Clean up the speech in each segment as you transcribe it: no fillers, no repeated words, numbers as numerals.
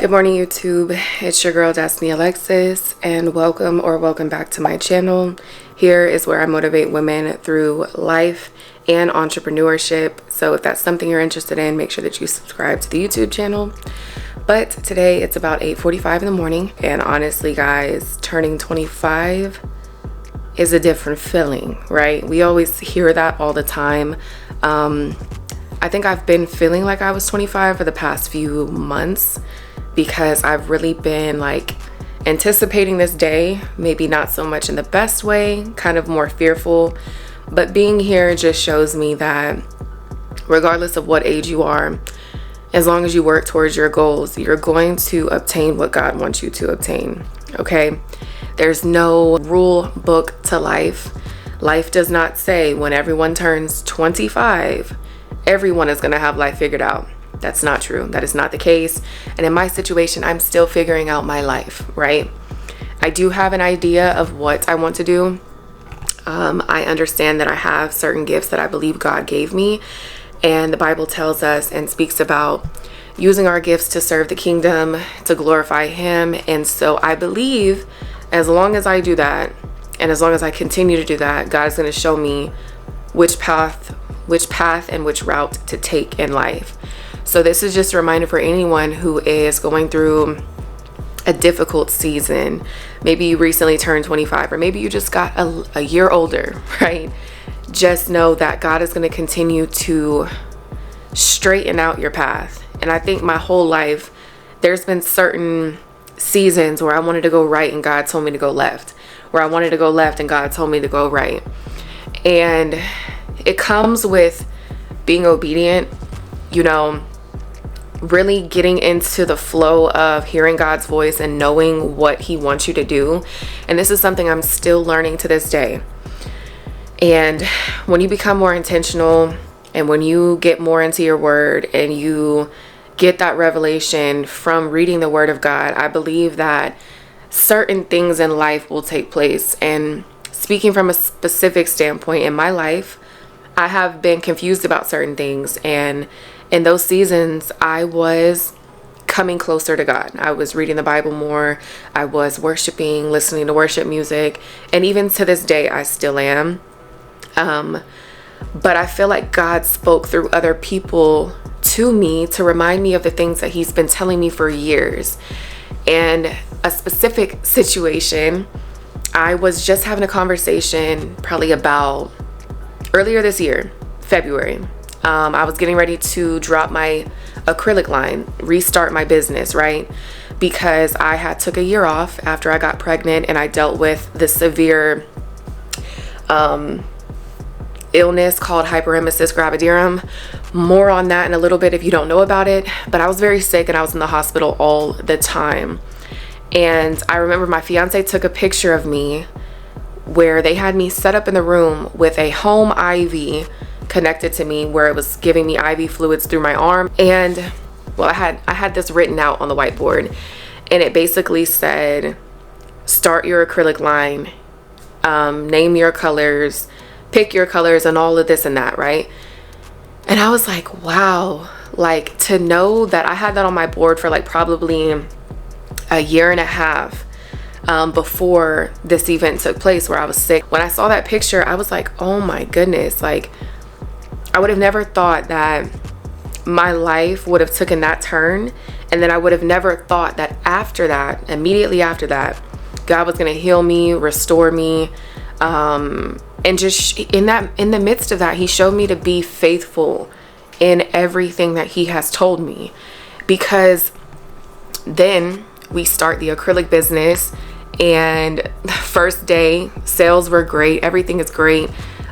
Good morning, YouTube. It's your girl Destiny Alexis, and welcome back to my channel. Here is where I motivate women through life and entrepreneurship. So if that's something you're interested in, make sure that you subscribe to the YouTube channel. But today it's about 8:45 in the morning, and honestly, guys, turning 25 is a different feeling, right? We always hear that all the time. I think I've been feeling like I was 25 for the past few months because I've really been like anticipating this day, maybe not so much in the best way, kind of more fearful. But being here just shows me that regardless of what age you are, as long as you work towards your goals, you're going to obtain what God wants you to obtain, okay? There's no rule book to life. Life does not say when everyone turns 25, everyone is going to have life figured out. That's not true. That is not the case. And in my situation, I'm still figuring out my life, right? I do have an idea of what I want to do. I understand that I have certain gifts that I believe God gave me. And the Bible tells us and speaks about using our gifts to serve the kingdom, to glorify Him. And so I believe as long as I do that, and as long as I continue to do that, God's going to show me which path and which route to take in life. So this is just a reminder for anyone who is going through a difficult season. Maybe you recently turned 25, or maybe you just got a year older, right? Just know that God is going to continue to straighten out your path. And I think my whole life, there's been certain seasons where I wanted to go right and God told me to go left, where I wanted to go left and God told me to go right. And it comes with being obedient, really getting into the flow of hearing God's voice and knowing what He wants you to do. And this is something I'm still learning to this day. And when you become more intentional and when you get more into your word and you get that revelation from reading the word of God, I believe that certain things in life will take place. And speaking from a specific standpoint in my life, I have been confused about certain things, and in those seasons I was coming closer to God. I was reading the Bible more, I was worshiping, listening to worship music, and even to this day I still am. But I feel like God spoke through other people to me to remind me of the things that He's been telling me for years. And a specific situation, I was just having a conversation probably about earlier this year, February. I was getting ready to drop my acrylic line, restart my business, right? Because I had took a year off after I got pregnant and I dealt with the severe illness called hyperemesis gravidarum. More on that in a little bit if you don't know about it. But I was very sick and I was in the hospital all the time. And I remember my fiance took a picture of me where they had me set up in the room with a home IV connected to me where it was giving me IV fluids through my arm. And well, I had this written out on the whiteboard, and it basically said, start your acrylic line, name your colors, pick your colors, and all of this and that, right? And I was like, wow, like to know that I had that on my board for like probably a year and a half before this event took place where I was sick. When I saw that picture, I was like, oh my goodness, like I would have never thought that my life would have taken that turn. And then I would have never thought that after that, immediately after that, God was going to heal me, restore me. And just in the midst of that, He showed me to be faithful in everything that He has told me. Because then we start the acrylic business, and the first day sales were great, everything is great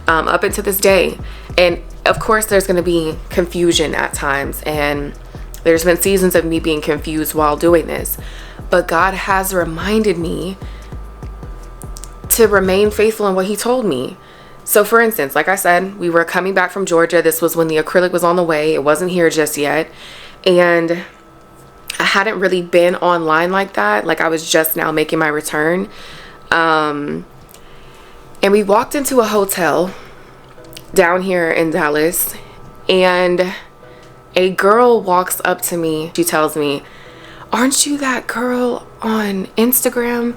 up until this day. And of course there's going to be confusion at times, and there's been seasons of me being confused while doing this, but God has reminded me to remain faithful in what He told me. So for instance, like I said, we were coming back from Georgia. This was when the acrylic was on the way. It wasn't here just yet, and I hadn't really been online like that. Like I was just now making my return. And we walked into a hotel down here in Dallas, and a girl walks up to me. She tells me, aren't you that girl on Instagram?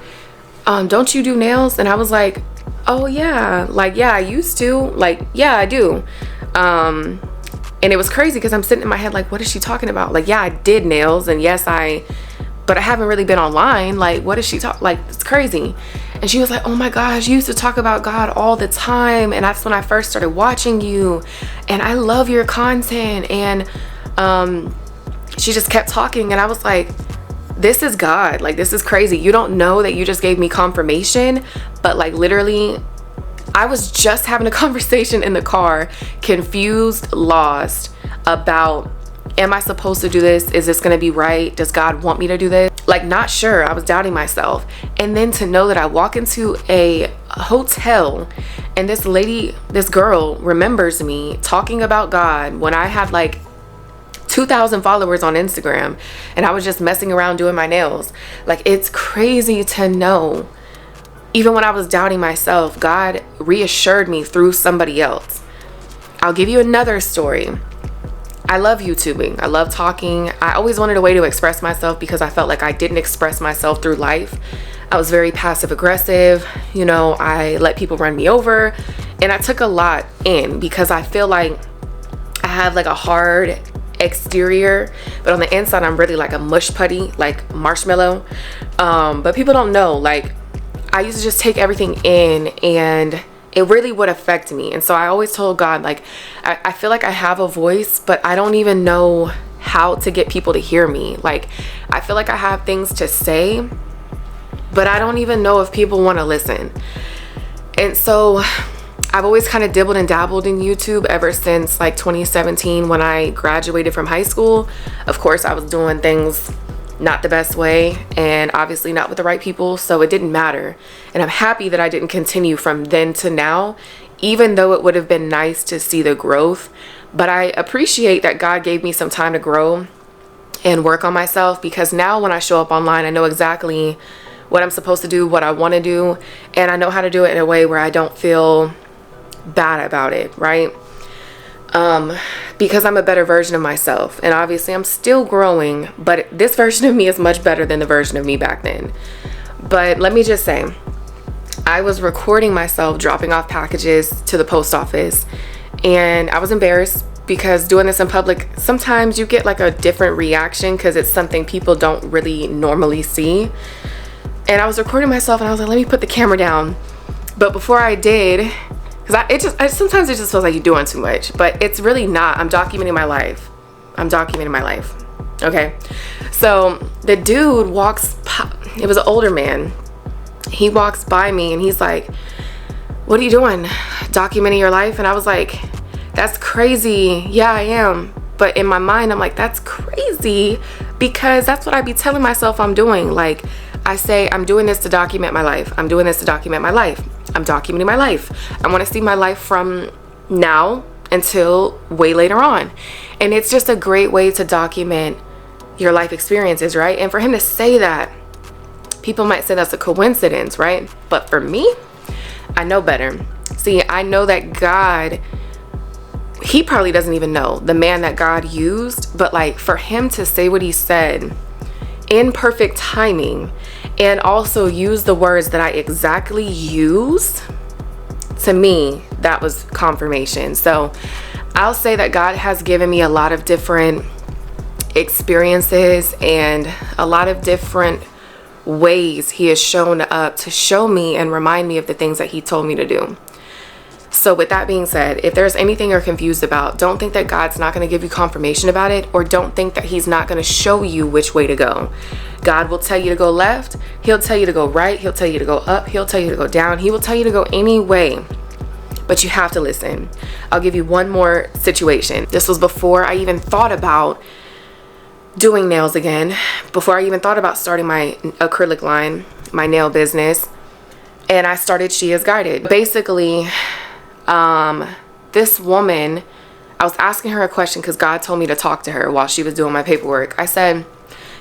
Don't you do nails? And I was like, oh yeah, like, yeah, I used to, like, yeah, I do. And it was crazy because I'm sitting in my head like, what is she talking about? Like, yeah, I did nails, and yes, but I haven't really been online. Like, what is she like, it's crazy. And she was like, oh my gosh, you used to talk about God all the time, and that's when I first started watching you, and I love your content. And she just kept talking, and I was like, this is God. Like, this is crazy. You don't know that you just gave me confirmation, but like literally I was just having a conversation in the car, confused, lost about, am I supposed to do this? Is this gonna be right? Does God want me to do this? Like, not sure. I was doubting myself. And then to know that I walk into a hotel and this girl remembers me talking about God when I had like 2,000 followers on Instagram and I was just messing around doing my nails. Like, it's crazy to know. Even when I was doubting myself, God reassured me through somebody else. I'll give you another story. I love YouTubing. I love talking. I always wanted a way to express myself because I felt like I didn't express myself through life. I was very passive aggressive. You know, I let people run me over, and I took a lot in because I feel like I have like a hard exterior, but on the inside I'm really like a mush putty, like marshmallow. But people don't know, like, I used to just take everything in, and it really would affect me. And so I always told God, like, I feel like I have a voice, but I don't even know how to get people to hear me. Like, I feel like I have things to say, but I don't even know if people want to listen. And so I've always kind of dibbled and dabbled in YouTube ever since like 2017 when I graduated from high school. Of course, I was doing things not the best way, and obviously not with the right people, so it didn't matter. And I'm happy that I didn't continue from then to now, even though it would have been nice to see the growth. But I appreciate that God gave me some time to grow and work on myself, because now when I show up online, I know exactly what I'm supposed to do, what I want to do, and I know how to do it in a way where I don't feel bad about it, right? Because I'm a better version of myself, and obviously I'm still growing, but this version of me is much better than the version of me back then. But let me just say, I was recording myself dropping off packages to the post office, and I was embarrassed because doing this in public, sometimes you get like a different reaction because it's something people don't really normally see. And I was recording myself, and I was like, let me put the camera down. But before I did, because sometimes it just feels like you're doing too much, but it's really not. I'm documenting my life. Okay. So the dude it was an older man. He walks by me and he's like, what are you doing? Documenting your life? And I was like, that's crazy. Yeah, I am. But in my mind, I'm like, that's crazy, because that's what I be telling myself I'm doing. Like, I say, I'm doing this to document my life. I'm doing this to document my life. I'm documenting my life. I want to see my life from now until way later on. And it's just a great way to document your life experiences, right? And for him to say that, people might say that's a coincidence, right? But for me, I know better. See, I know that God, he probably doesn't even know the man that God used, but like, for him to say what he said in perfect timing, and also use the words that I exactly used, to me, that was confirmation. So I'll say that God has given me a lot of different experiences and a lot of different ways he has shown up to show me and remind me of the things that he told me to do. So with that being said, if there's anything you're confused about, don't think that God's not going to give you confirmation about it, or don't think that he's not going to show you which way to go. God will tell you to go left. He'll tell you to go right. He'll tell you to go up. He'll tell you to go down. He will tell you to go any way, but you have to listen. I'll give you one more situation. This was before I even thought about doing nails again, before I even thought about starting my acrylic line, my nail business, and I started She Is Guided. Basically, this woman, I was asking her a question because God told me to talk to her while she was doing my paperwork. I said,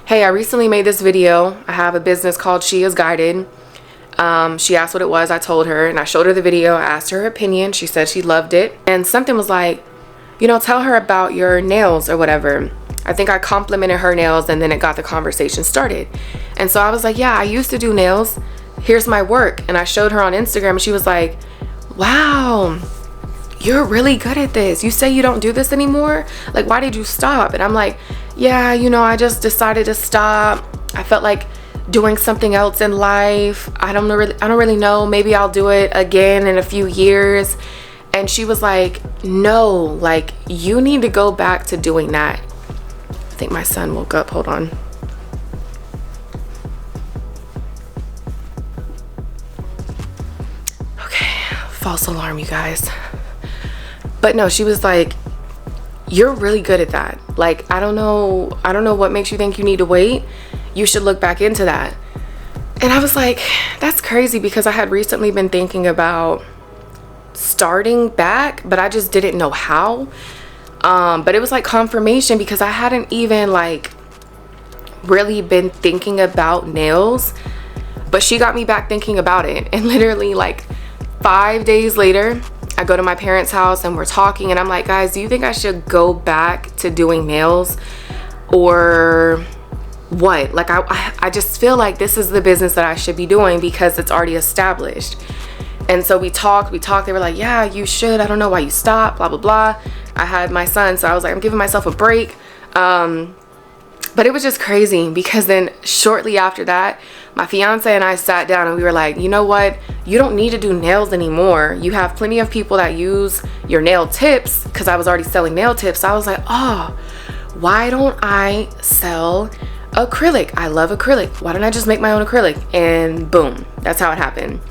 hey, I recently made this video. I have a business called She Is Guided. She asked what it was. I told her, and I showed her the video. I asked her opinion. She said she loved it. And something was like, you know, tell her about your nails or whatever. I think I complimented her nails, and then it got the conversation started. And so I was like, yeah, I used to do nails. Here's my work. And I showed her on Instagram, and she was like, wow, you're really good at this. You say you don't do this anymore? Like, why did you stop? And I'm like, yeah, you know, I just decided to stop. I felt like doing something else in life. I don't really know. Maybe I'll do it again in a few years. And she was like, no, like, you need to go back to doing that. I think my son woke up. Hold on. Okay, false alarm, you guys. But no, she was like, you're really good at that. Like, I don't know what makes you think you need to wait. You should look back into that. And I was like, that's crazy, because I had recently been thinking about starting back, but I just didn't know how. But it was like confirmation, because I hadn't even like really been thinking about nails, but she got me back thinking about it. And literally like 5 days later, I go to my parents' house and we're talking, and I'm like, guys, do you think I should go back to doing nails or what? Like, I just feel like this is the business that I should be doing because it's already established. And so we talked. They were like, yeah, you should. I don't know why you stopped, blah, blah, blah. I had my son, so I was like, I'm giving myself a break. But it was just crazy, because then shortly after that, my fiance and I sat down and we were like, you know what? You don't need to do nails anymore. You have plenty of people that use your nail tips, because I was already selling nail tips. So I was like, oh, why don't I sell acrylic? I love acrylic. Why don't I just make my own acrylic? And boom, that's how it happened.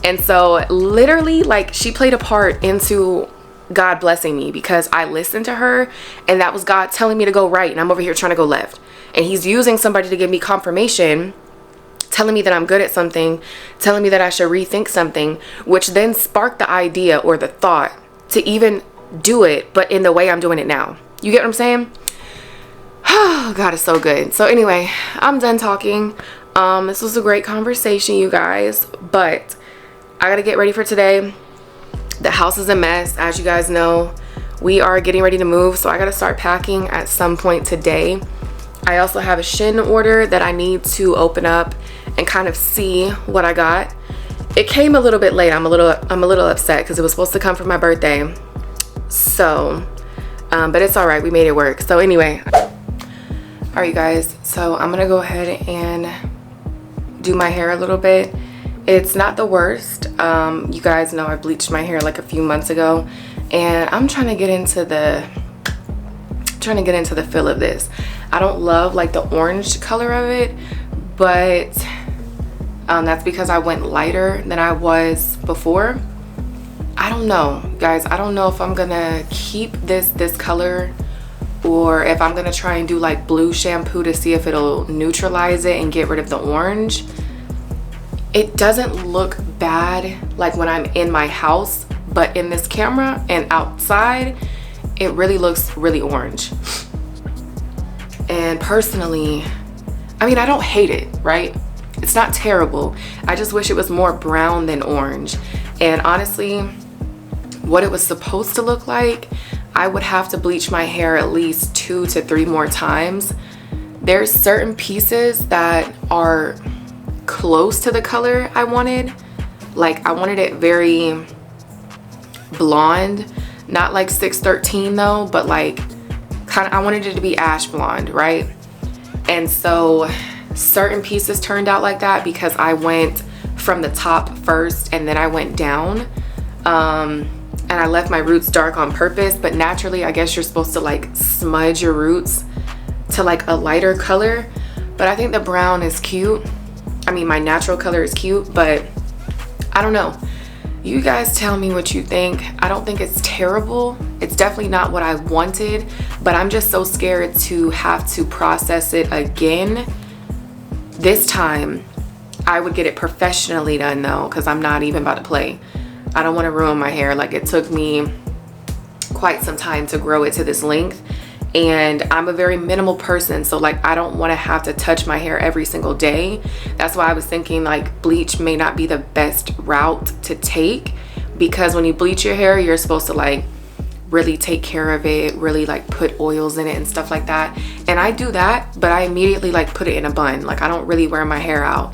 And so literally, like, she played a part into God blessing me, because I listened to her, and that was God telling me to go right, and I'm over here trying to go left. And he's using somebody to give me confirmation, telling me that I'm good at something, telling me that I should rethink something, which then sparked the idea or the thought to even do it, but in the way I'm doing it now. You get what I'm saying? Oh, God is so good. So anyway, I'm done talking. This was a great conversation, you guys, but I gotta get ready for today. The house is a mess, as you guys know. We are getting ready to move, so I gotta start packing at some point today. I also have a Shein order that I need to open up and kind of see what I got. It came a little bit late. I'm a little upset because it was supposed to come for my birthday. So, but it's all right. We made it work. So anyway, all right, you guys. So I'm gonna go ahead and do my hair a little bit. It's not the worst. You guys know I bleached my hair like a few months ago, and I'm trying to get into the feel of this. I don't love like the orange color of it, but that's because I went lighter than I was before. I don't know, guys. I don't know if I'm gonna keep this color, or if I'm gonna try and do like blue shampoo to see if it'll neutralize it and get rid of the orange. It doesn't look bad like when I'm in my house, but in this camera and outside, it really looks really orange. And personally, I mean, I don't hate it, right? It's not terrible. I just wish it was more brown than orange. And honestly, what it was supposed to look like, I would have to bleach my hair at least 2 to 3 more times. There's certain pieces that are close to the color I wanted. Like, I wanted it very blonde, not like 613 though, but like kind of, I wanted it to be ash blonde, right? And so certain pieces turned out like that because I went from the top first and then I went down, and I left my roots dark on purpose. But naturally, I guess you're supposed to like smudge your roots to like a lighter color, but I think the brown is cute. I mean, my natural color is cute, but I don't know. You guys tell me what you think. I don't think it's terrible. It's definitely not what I wanted, but I'm just so scared to have to process it again. This time, I would get it professionally done though, because I'm not even about to play. I don't want to ruin my hair. Like, it took me quite some time to grow it to this length, and I'm a very minimal person, so like I don't want to have to touch my hair every single day. That's why I was thinking like bleach may not be the best route to take, because when you bleach your hair, you're supposed to like really take care of it, really like put oils in it and stuff like that. And I do that, but I immediately like put it in a bun. Like I don't really wear my hair out.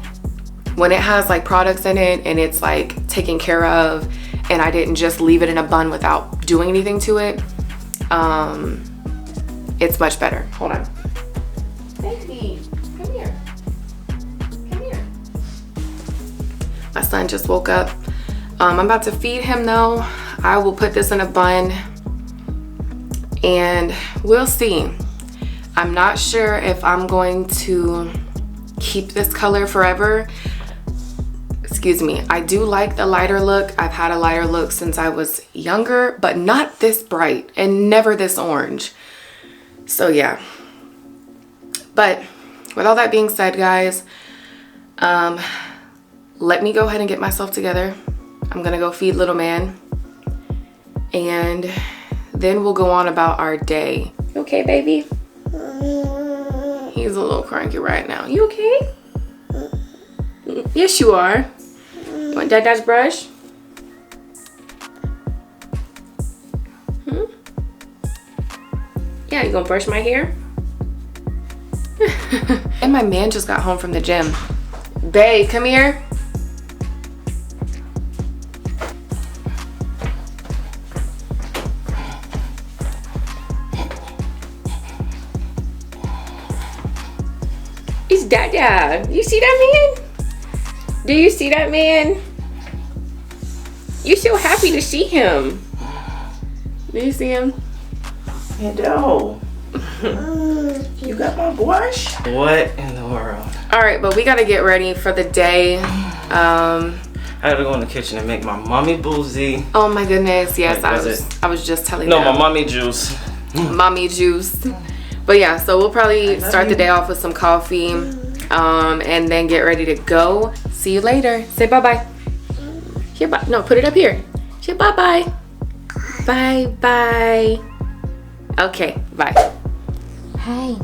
When it has like products in it and it's like taken care of, and I didn't just leave it in a bun without doing anything to it, it's much better. Hold on. Baby, come here. Come here. My son just woke up. I'm about to feed him though. I will put this in a bun and we'll see. I'm not sure if I'm going to keep this color forever. Excuse me. I do like the lighter look. I've had a lighter look since I was younger, but not this bright and never this orange. So yeah. But with all that being said, guys, let me go ahead and get myself together. I'm gonna go feed little man and then we'll go on about our day. You okay, baby? He's a little cranky right now. You okay? Yes, you are. You want Dada's brush? Yeah, you gonna brush my hair? And my man just got home from the gym. Babe, come here. It's Dada. You see that man? Do you see that man? You're so happy to see him. Do you see him? Hello. You got my brush? What in the world? All right, but we gotta get ready for the day. I gotta go in the kitchen and make my mommy boozy. Oh my goodness, yes, Wait, I was just telling No, them. my mommy juice. Mommy juice. But yeah, so we'll probably start the day off with some coffee, and then get ready to go. See you later. Say bye-bye. Here, bye. No, put it up here. Say bye-bye. Bye-bye. Okay, bye. Hi.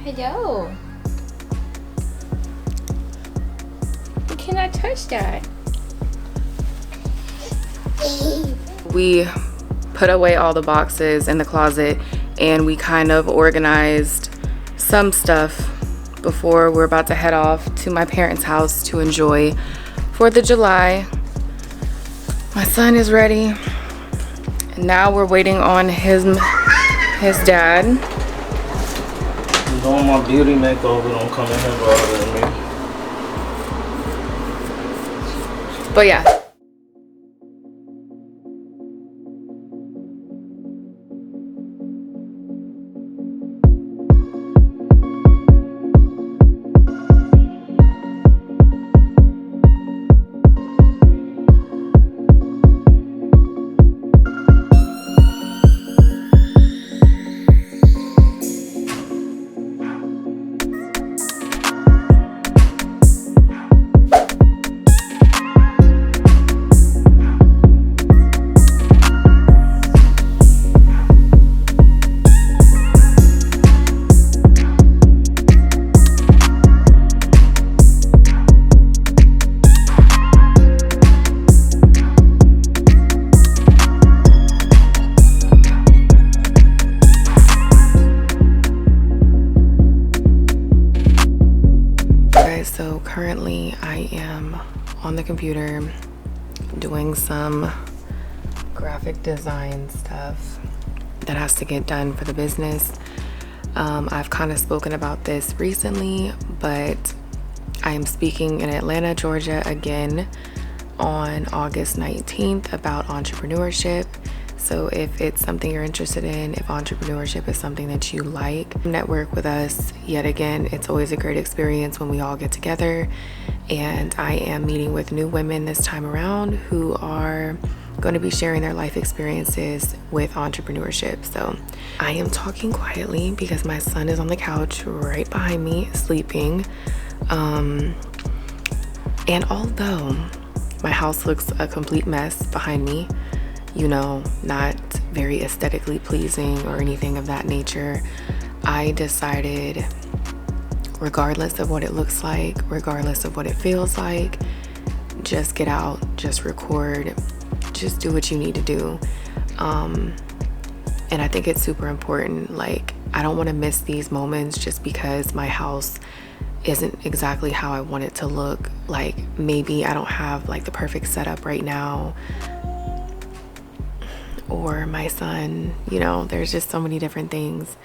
Hello. You cannot touch that. We put away all the boxes in the closet and we kind of organized some stuff before we're about to head off to my parents' house to enjoy 4th of July. My son is ready. And now we're waiting on his dad. I'm doing my beauty makeover. Don't come in here bothering me. But yeah. So currently I am on the computer doing some graphic design stuff that has to get done for the business. I've kind of spoken about this recently, but I am speaking in Atlanta, Georgia again on August 19th about entrepreneurship. So if it's something you're interested in, if entrepreneurship is something that you like, network with us. Yet again, it's always a great experience when we all get together. And I am meeting with new women this time around who are going to be sharing their life experiences with entrepreneurship. So I am talking quietly because my son is on the couch right behind me sleeping. And although my house looks a complete mess behind me, you know, not very aesthetically pleasing or anything of that nature, I decided, regardless of what it looks like, regardless of what it feels like, just get out, just record, just do what you need to do. And I think it's super important. Like, I don't want to miss these moments just because my house isn't exactly how I want it to look. Like, maybe I don't have like the perfect setup right now, or my son, you know, there's just so many different things.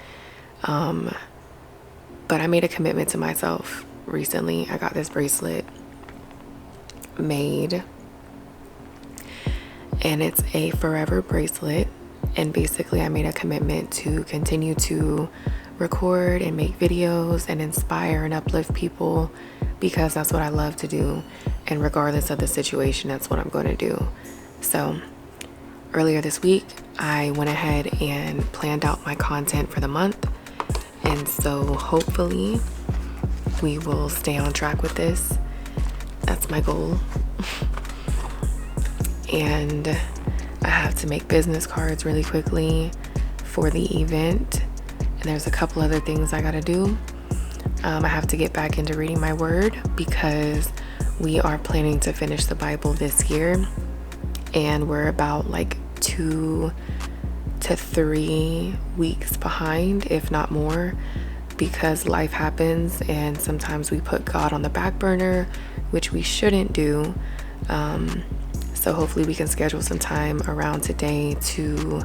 But I made a commitment to myself recently. I got this bracelet made, and it's a forever bracelet. And basically I made a commitment to continue to record and make videos and inspire and uplift people, because that's what I love to do. And regardless of the situation, that's what I'm going to do. So earlier this week, I went ahead and planned out my content for the month. And so hopefully we will stay on track with this. That's my goal. And I have to make business cards really quickly for the event. And there's a couple other things I gotta do. I have to get back into reading my word, because we are planning to finish the Bible this year. And we're about like 2 to 3 weeks behind, if not more, because life happens and sometimes we put God on the back burner, which we shouldn't do. So hopefully we can schedule some time around today to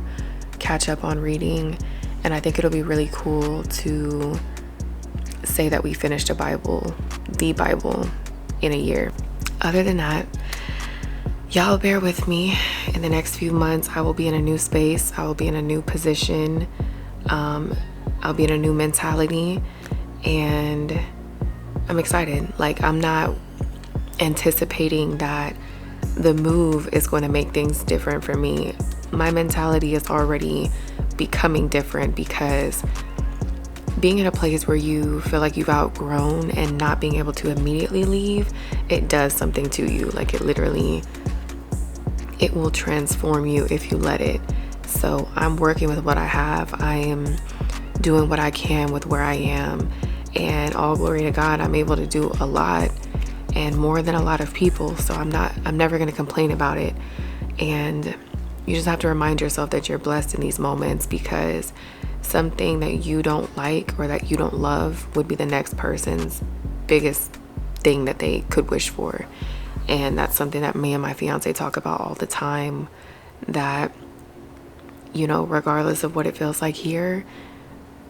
catch up on reading. And I think it'll be really cool to say that we finished the Bible in a year. Other than that, y'all bear with me. In the next few months, I will be in a new space. I will be in a new position. I'll be in a new mentality, and I'm excited. Like, I'm not anticipating that the move is going to make things different for me. My mentality is already becoming different, because being in a place where you feel like you've outgrown and not being able to immediately leave, it does something to you. Like, it will transform you if you let it. So I'm working with what I have. I am doing what I can with where I am, and all glory to God, I'm able to do a lot and more than a lot of people. So I'm never going to complain about it. And you just have to remind yourself that you're blessed in these moments, because something that you don't like or that you don't love would be the next person's biggest thing that they could wish for. And that's something that me and my fiance talk about all the time, that, you know, regardless of what it feels like here,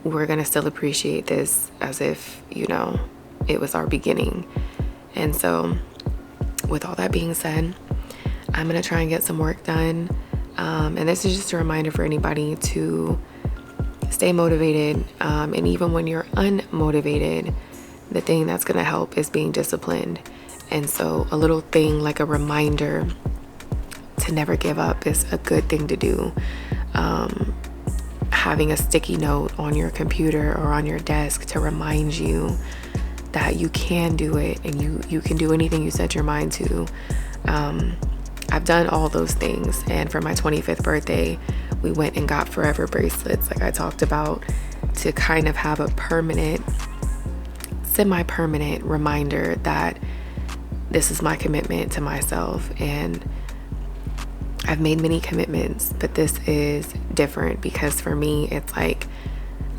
we're going to still appreciate this as if, you know, it was our beginning. And so with all that being said, I'm going to try and get some work done. And this is just a reminder for anybody to stay motivated. And even when you're unmotivated, the thing that's going to help is being disciplined. And so a little thing like a reminder to never give up is a good thing to do. Having a sticky note on your computer or on your desk to remind you that you can do it, and you can do anything you set your mind to. I've done all those things, and for my 25th birthday, we went and got forever bracelets, like I talked about, to kind of have a permanent, semi-permanent reminder that this is my commitment to myself. And I've made many commitments, but this is different, because for me, it's like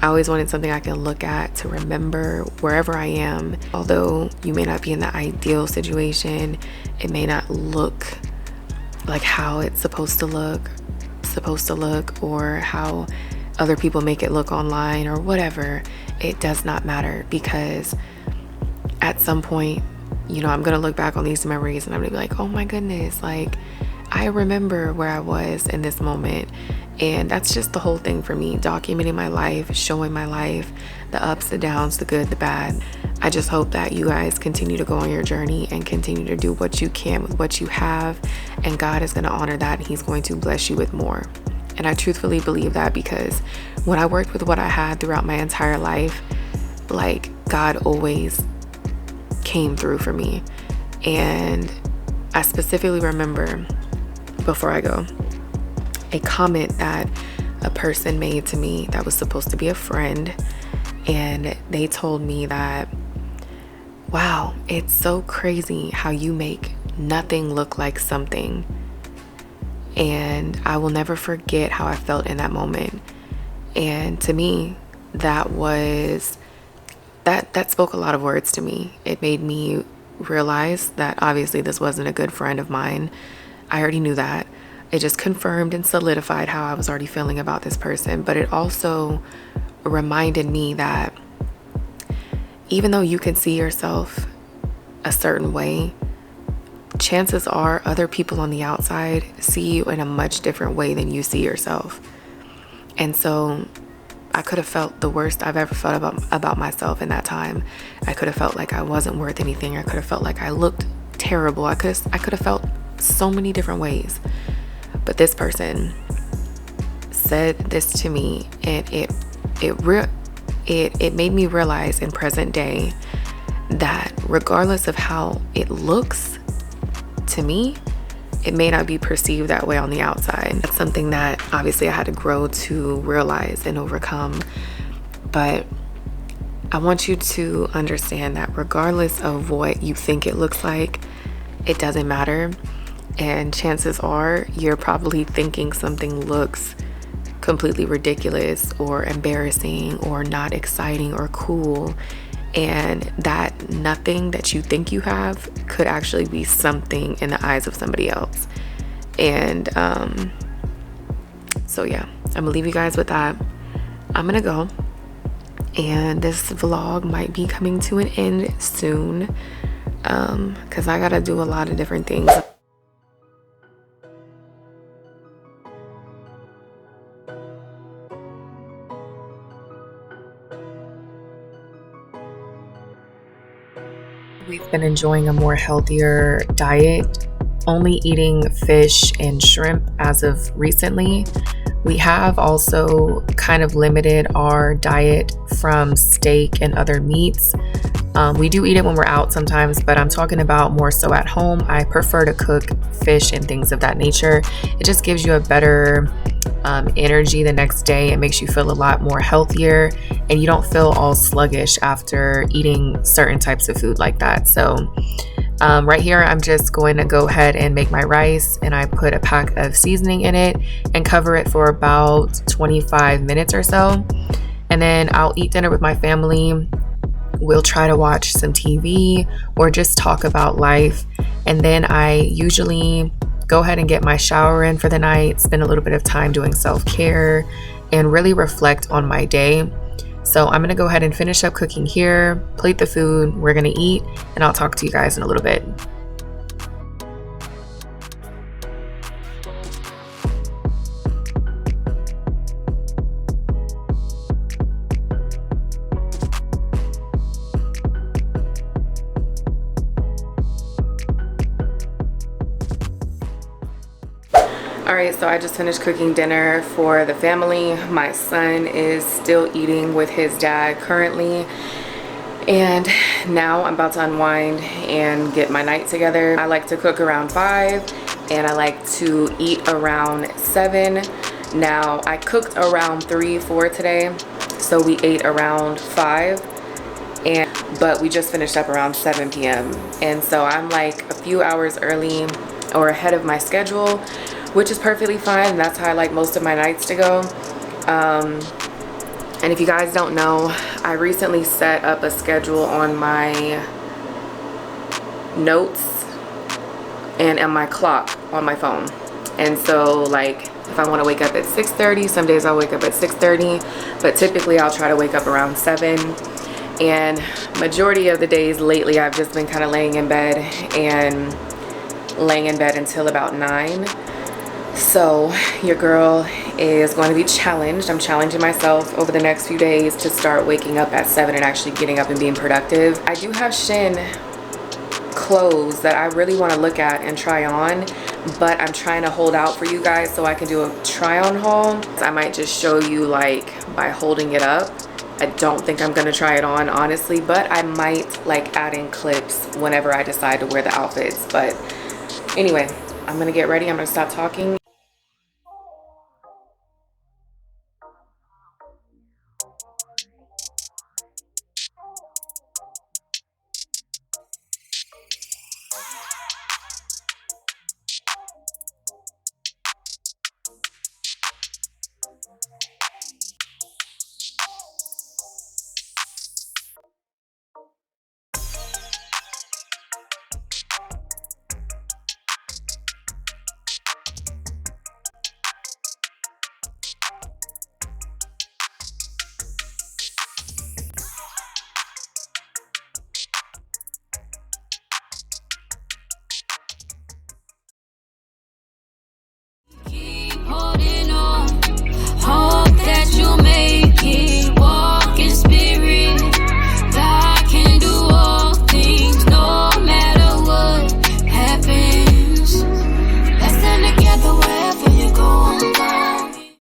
I always wanted something I can look at to remember wherever I am. Although you may not be in the ideal situation, it may not look like how it's supposed to look, or how other people make it look online or whatever. It does not matter, because at some point, you know, I'm gonna look back on these memories and I'm gonna be like, oh my goodness, like I remember where I was in this moment. And that's just the whole thing for me, documenting my life, showing my life, the ups, the downs, the good, the bad. I just hope that you guys continue to go on your journey and continue to do what you can with what you have, and God is going to honor that, and He's going to bless you with more. And I truthfully believe that, because when I worked with what I had throughout my entire life, like God always came through for me. And I specifically remember, before I go, a comment that a person made to me that was supposed to be a friend, and they told me that, wow, it's so crazy how you make nothing look like something. And I will never forget how I felt in that moment. And to me, that spoke a lot of words to me. It made me realize that obviously this wasn't a good friend of mine. I already knew that. It just confirmed and solidified how I was already feeling about this person. But it also reminded me that even though you can see yourself a certain way, chances are other people on the outside see you in a much different way than you see yourself. And so I could have felt the worst I've ever felt about myself in that time. I could have felt like I wasn't worth anything. I could have felt like I looked terrible. I could have felt so many different ways. But this person said this to me, and it made me realize in present day that regardless of how it looks to me, it may not be perceived that way on the outside. That's something that obviously I had to grow to realize and overcome. But I want you to understand that regardless of what you think it looks like, it doesn't matter. And chances are you're probably thinking something looks completely ridiculous or embarrassing or not exciting or cool. And that nothing that you think you have could actually be something in the eyes of somebody else. And so yeah, I'm gonna leave you guys with that. I'm gonna go, and this vlog might be coming to an end soon because I gotta do a lot of different things. We've been enjoying a more healthier diet, only eating fish and shrimp as of recently. We have also kind of limited our diet from steak and other meats. We do eat it when we're out sometimes, but I'm talking about more so at home. I prefer to cook fish and things of that nature. It just gives you a better energy the next day. It makes you feel a lot more healthier, and you don't feel all sluggish after eating certain types of food like that. So right here, I'm just going to go ahead and make my rice, and I put a pack of seasoning in it and cover it for about 25 minutes or so. And then I'll eat dinner with my family. We'll try to watch some TV or just talk about life. And then I usually go ahead and get my shower in for the night, spend a little bit of time doing self-care, and really reflect on my day. So I'm gonna go ahead and finish up cooking here, plate the food, we're gonna eat, and I'll talk to you guys in a little bit. Alright, so I just finished cooking dinner for the family. My son is still eating with his dad currently. And now I'm about to unwind and get my night together. I like to cook around 5 and I like to eat around 7. Now I cooked around 3, 4 today. So we ate around 5. But we just finished up around 7 p.m. And so I'm like a few hours early or ahead of my schedule, which is perfectly fine. That's how I like most of my nights to go. And if you guys don't know, I recently set up a schedule on my notes and on my clock on my phone. And so like if I want to wake up at 6:30, some days I'll wake up at 6:30, but typically I'll try to wake up around 7. And majority of the days lately I've just been kind of laying in bed until about 9. So your girl is going to be challenged. I'm challenging myself over the next few days to start waking up at 7 and actually getting up and being productive. I do have Shin clothes that I really want to look at and try on, but I'm trying to hold out for you guys so I can do a try on haul. I might just show you like by holding it up. I don't think I'm gonna try it on honestly, but I might like add in clips whenever I decide to wear the outfits. But anyway, I'm gonna get ready. I'm gonna stop talking.